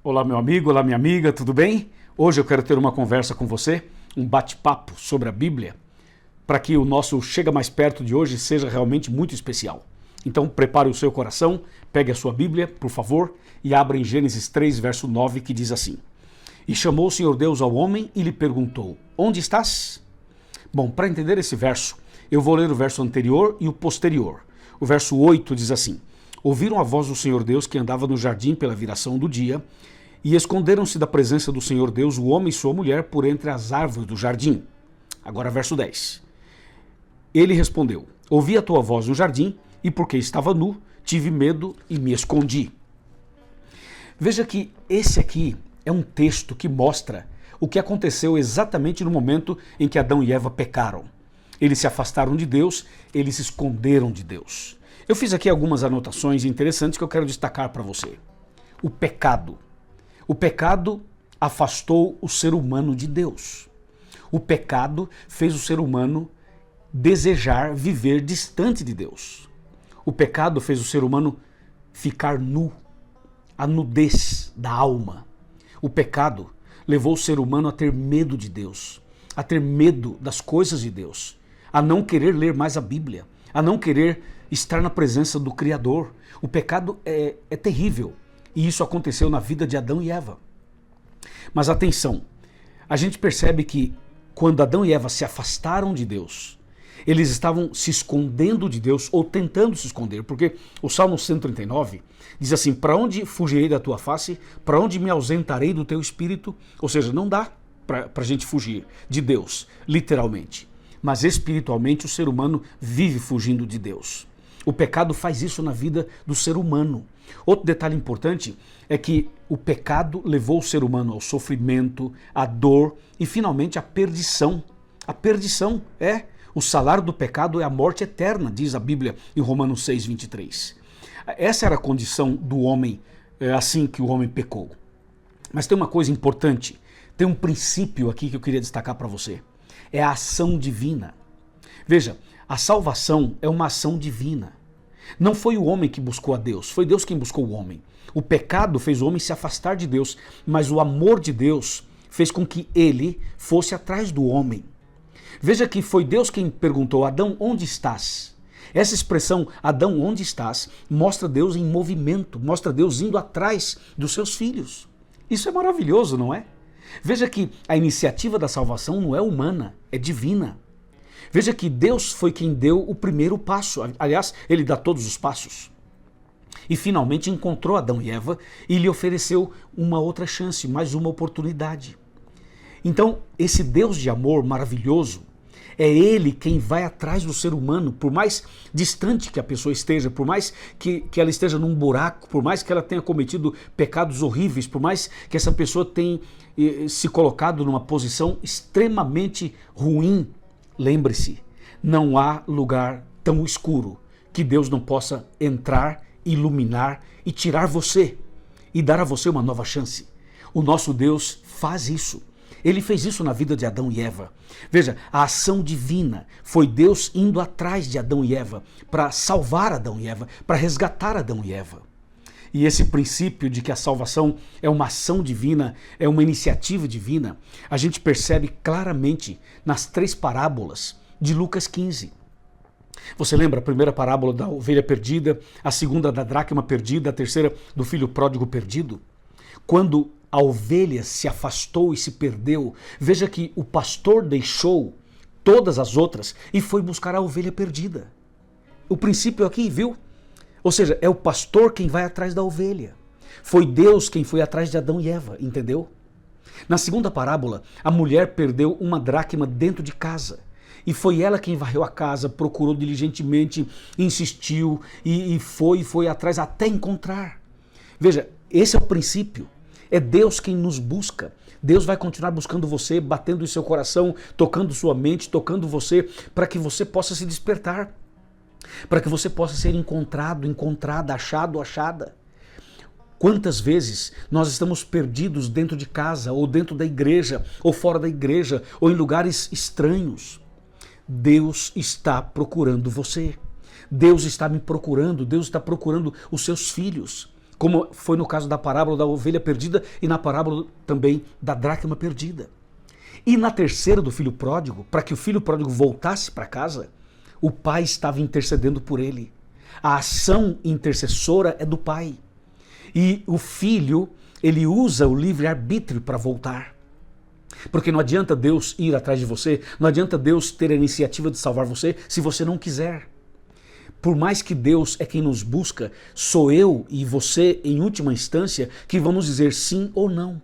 Olá, meu amigo, olá, minha amiga, tudo bem? Hoje eu quero ter uma conversa com você, um bate-papo sobre a Bíblia, para que o nosso Chega Mais Perto de hoje seja realmente muito especial. Então, prepare o seu coração, pegue a sua Bíblia, por favor, e abra em Gênesis 3, verso 9, que diz assim: E chamou o Senhor Deus ao homem e lhe perguntou: Onde estás? Bom, para entender esse verso, eu vou ler o verso anterior e o posterior. O verso 8 diz assim: Ouviram a voz do Senhor Deus que andava no jardim pela viração do dia, e esconderam-se da presença do Senhor Deus o homem e sua mulher por entre as árvores do jardim. Agora verso 10. Ele respondeu: Ouvi a tua voz no jardim, e porque estava nu, tive medo e me escondi. Veja que esse aqui é um texto que mostra o que aconteceu exatamente no momento em que Adão e Eva pecaram. Eles se afastaram de Deus, eles se esconderam de Deus. Eu fiz aqui algumas anotações interessantes que eu quero destacar para você. O pecado. O pecado afastou o ser humano de Deus. O pecado fez o ser humano desejar viver distante de Deus. O pecado fez o ser humano ficar nu, a nudez da alma. O pecado levou o ser humano a ter medo de Deus, a ter medo das coisas de Deus, a não querer ler mais a Bíblia, a não querer estar na presença do Criador. O pecado é terrível e isso aconteceu na vida de Adão e Eva. Mas atenção, a gente percebe que quando Adão e Eva se afastaram de Deus, eles estavam se escondendo de Deus ou tentando se esconder, porque o Salmo 139 diz assim: para onde fugirei da tua face? Para onde me ausentarei do teu espírito? Ou seja, não dá para a gente fugir de Deus, literalmente. Mas espiritualmente o ser humano vive fugindo de Deus. O pecado faz isso na vida do ser humano. Outro detalhe importante é que o pecado levou o ser humano ao sofrimento, à dor e finalmente à perdição. A perdição o salário do pecado é a morte eterna, diz a Bíblia em Romanos 6, 23. Essa era a condição do homem, assim que o homem pecou. Mas tem uma coisa importante, tem um princípio aqui que eu queria destacar para você. É a ação divina. Veja, a salvação é uma ação divina. Não foi o homem que buscou a Deus, foi Deus quem buscou o homem. O pecado fez o homem se afastar de Deus, mas o amor de Deus fez com que ele fosse atrás do homem. Veja que foi Deus quem perguntou: Adão, onde estás? Essa expressão, Adão, onde estás, mostra Deus em movimento, mostra Deus indo atrás dos seus filhos. Isso é maravilhoso, não é? Veja que a iniciativa da salvação não é humana, é divina. Veja que Deus foi quem deu o primeiro passo. Aliás, ele dá todos os passos. E finalmente encontrou Adão e Eva e lhe ofereceu uma outra chance, mais uma oportunidade. Então, esse Deus de amor maravilhoso, é Ele quem vai atrás do ser humano, por mais distante que a pessoa esteja, por mais que ela esteja num buraco, por mais que ela tenha cometido pecados horríveis, por mais que essa pessoa tenha se colocado numa posição extremamente ruim. Lembre-se, não há lugar tão escuro que Deus não possa entrar, iluminar e tirar você e dar a você uma nova chance. O nosso Deus faz isso. Ele fez isso na vida de Adão e Eva. Veja, a ação divina foi Deus indo atrás de Adão e Eva para salvar Adão e Eva, para resgatar Adão e Eva. E esse princípio de que a salvação é uma ação divina, é uma iniciativa divina, a gente percebe claramente nas 3 parábolas de Lucas 15. Você lembra a primeira parábola da ovelha perdida, a segunda da dracma perdida, a terceira do filho pródigo perdido? Quando a ovelha se afastou e se perdeu, veja que o pastor deixou todas as outras e foi buscar a ovelha perdida. O princípio aqui, viu? Ou seja, é o pastor quem vai atrás da ovelha. Foi Deus quem foi atrás de Adão e Eva, entendeu? Na segunda parábola, a mulher perdeu uma dracma dentro de casa. E foi ela quem varreu a casa, procurou diligentemente, insistiu e foi atrás até encontrar. Veja, esse é o princípio. É Deus quem nos busca. Deus vai continuar buscando você, batendo em seu coração, tocando sua mente, tocando você, para que você possa se despertar. Para que você possa ser encontrado, encontrada, achado, achada. Quantas vezes nós estamos perdidos dentro de casa, ou dentro da igreja, ou fora da igreja, ou em lugares estranhos. Deus está procurando você. Deus está me procurando, Deus está procurando os seus filhos. como foi no caso da parábola da ovelha perdida e na parábola também da dracma perdida. E na terceira do filho pródigo, para que o filho pródigo voltasse para casa, o pai estava intercedendo por ele. A ação intercessora é do pai. E o filho, ele usa o livre-arbítrio para voltar. Porque não adianta Deus ir atrás de você, não adianta Deus ter a iniciativa de salvar você se você não quiser. Por mais que Deus é quem nos busca, sou eu e você, em última instância, que vamos dizer sim ou não.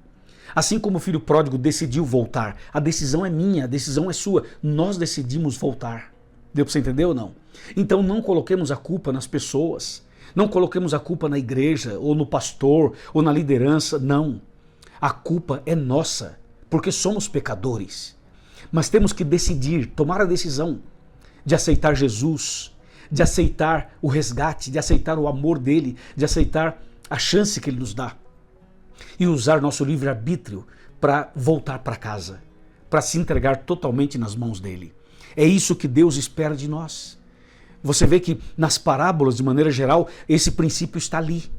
Assim como o filho pródigo decidiu voltar, a decisão é minha, a decisão é sua, nós decidimos voltar. Deu para você entender ou não? Então não coloquemos a culpa nas pessoas, não coloquemos a culpa na igreja, ou no pastor, ou na liderança, não. A culpa é nossa, porque somos pecadores. Mas temos que decidir, tomar a decisão de aceitar Jesus, de aceitar o resgate, de aceitar o amor dele, de aceitar a chance que ele nos dá. E usar nosso livre-arbítrio para voltar para casa, para se entregar totalmente nas mãos dele. É isso que Deus espera de nós. Você vê que nas parábolas, de maneira geral, esse princípio está ali.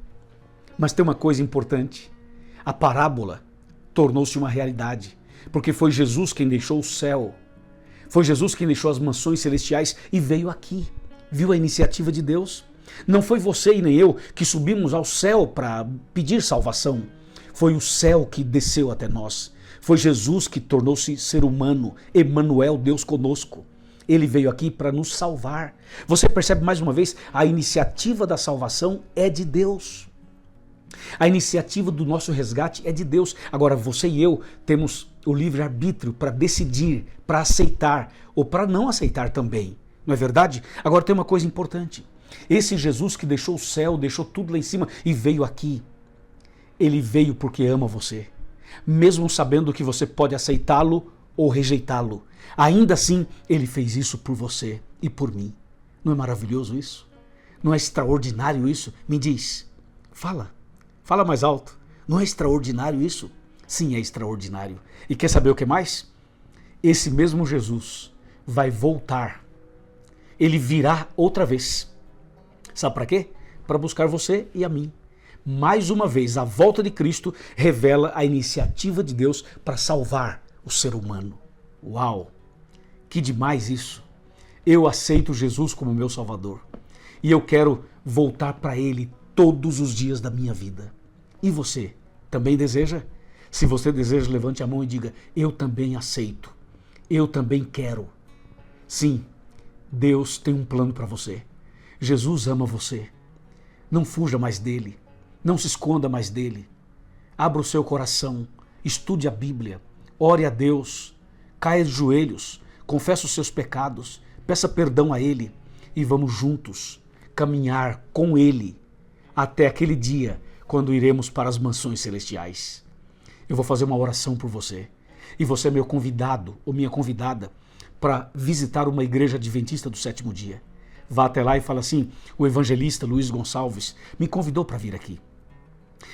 Mas tem uma coisa importante. A parábola tornou-se uma realidade, porque foi Jesus quem deixou o céu. Foi Jesus quem deixou as mansões celestiais e veio aqui. Viu a iniciativa de Deus? Não foi você e nem eu que subimos ao céu para pedir salvação. Foi o céu que desceu até nós. Foi Jesus que tornou-se ser humano, Emanuel, Deus conosco. Ele veio aqui para nos salvar. Você percebe mais uma vez, a iniciativa da salvação é de Deus. A iniciativa do nosso resgate é de Deus. Agora você e eu temos o livre-arbítrio para decidir, para aceitar ou para não aceitar também. Não é verdade? Agora tem uma coisa importante. Esse Jesus que deixou o céu, deixou tudo lá em cima e veio aqui. Ele veio porque ama você. Mesmo sabendo que você pode aceitá-lo ou rejeitá-lo. Ainda assim, ele fez isso por você e por mim. Não é maravilhoso isso? Não é extraordinário isso? Me diz. Fala mais alto. Não é extraordinário isso? Sim, é extraordinário. E quer saber o que mais? Esse mesmo Jesus vai voltar. Ele virá outra vez. Sabe para quê? Para buscar você e a mim. Mais uma vez, a volta de Cristo revela a iniciativa de Deus para salvar o ser humano. Uau! Que demais isso! Eu aceito Jesus como meu Salvador. E eu quero voltar para Ele todos os dias da minha vida. E você, também deseja? Se você deseja, levante a mão e diga, eu também aceito. Eu também quero. Sim, Deus tem um plano para você. Jesus ama você. Não fuja mais dele. Não se esconda mais dele. Abra o seu coração. Estude a Bíblia. Ore a Deus. Caia de joelhos. Confesse os seus pecados. Peça perdão a Ele. E vamos juntos caminhar com Ele até aquele dia quando iremos para as mansões celestiais. Eu vou fazer uma oração por você. E você é meu convidado ou minha convidada para visitar uma igreja adventista do sétimo dia. Vá até lá e fala assim, o evangelista Luiz Gonçalves me convidou para vir aqui.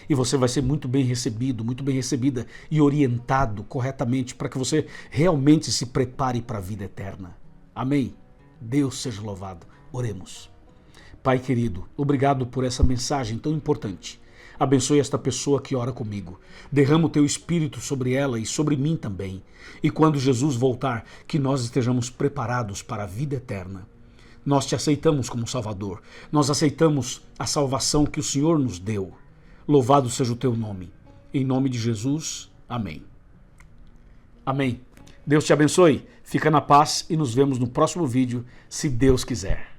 E você vai ser muito bem recebido, muito bem recebida e orientado corretamente para que você realmente se prepare para a vida eterna. Amém? Deus seja louvado. Oremos. Pai querido, obrigado por essa mensagem tão importante. Abençoe esta pessoa que ora comigo. Derrama o teu Espírito sobre ela e sobre mim também. E quando Jesus voltar, que nós estejamos preparados para a vida eterna. Nós te aceitamos como Salvador. Nós aceitamos a salvação que o Senhor nos deu. Louvado seja o teu nome. Em nome de Jesus, amém. Amém. Deus te abençoe. Fica na paz e nos vemos no próximo vídeo, se Deus quiser.